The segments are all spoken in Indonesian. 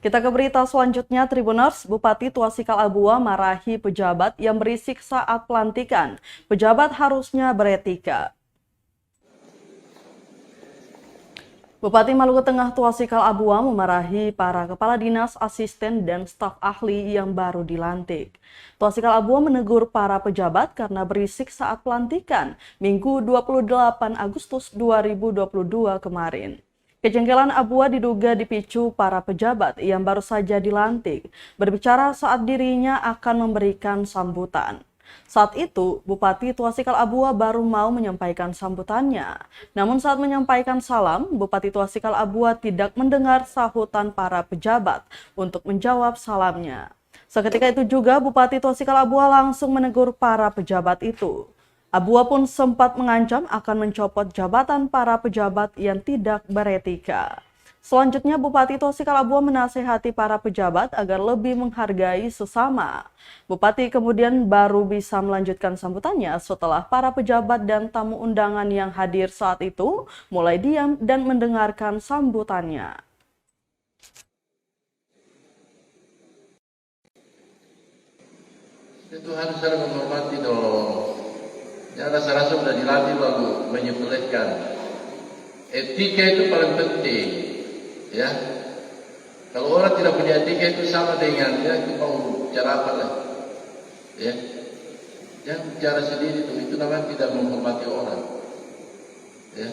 Kita ke berita selanjutnya, Tribuners. Bupati Tuasikal Abua marahi pejabat yang berisik saat pelantikan. Pejabat harusnya beretika. Bupati Maluku Tengah Tuasikal Abua memarahi para kepala dinas, asisten, dan staf ahli yang baru dilantik. Tuasikal Abua menegur para pejabat karena berisik saat pelantikan Minggu 28 Agustus 2022 kemarin. Kejengkelan Abua diduga dipicu para pejabat yang baru saja dilantik berbicara saat dirinya akan memberikan sambutan. Saat itu, Bupati Tuasikal Abua baru mau menyampaikan sambutannya. Namun saat menyampaikan salam, Bupati Tuasikal Abua tidak mendengar sahutan para pejabat untuk menjawab salamnya. Seketika itu juga Bupati Tuasikal Abua langsung menegur para pejabat itu. Abua pun sempat mengancam akan mencopot jabatan para pejabat yang tidak beretika. Selanjutnya, Bupati Tuasikal Abua menasihati para pejabat agar lebih menghargai sesama. Bupati kemudian baru bisa melanjutkan sambutannya setelah para pejabat dan tamu undangan yang hadir saat itu mulai diam dan mendengarkan sambutannya. Itu harus saling menghormati dong. Ya, rasa-rasa sudah dilatih baru menyepelekan. Etika itu paling penting. Ya, kalau orang tidak punya etika itu sama dengan ya itu mau bicara apa lah, ya, jangan bicara sendiri itu namanya tidak menghormati orang, ya.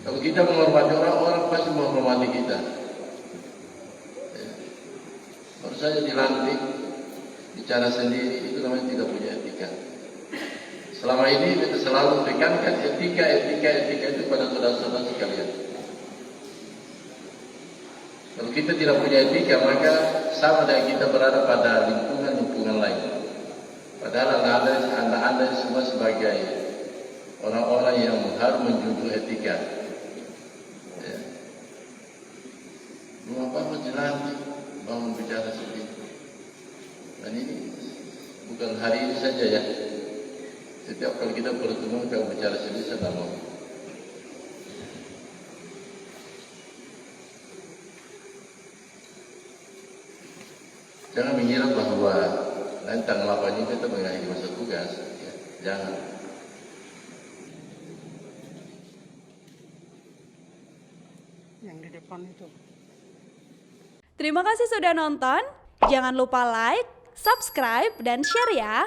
Kalau kita menghormati orang, orang pasti menghormati kita. Ya. Baru saja dilantik bicara sendiri itu namanya tidak punya etika. Selama ini kita selalu tekankan etika itu pada saudara-saudara sekalian. Kalau kita tidak punya etika, maka sama dengan kita berada pada lingkungan lain. Padahal anda semua sebagai orang-orang yang harus menjunjung etika. Ya. Belum apa-apa dilantik, bangun bicara sedikit. Dan ini bukan hari ini saja ya. Setiap kali kita bertemu kita bicara sendiri sedang mau. Jangan mengira bahwa nanti tanggal 8 ini kita mengakhiri masa tugas. Ya. Jangan. Yang di depan itu. Terima kasih sudah nonton. Jangan lupa like, subscribe, dan share ya.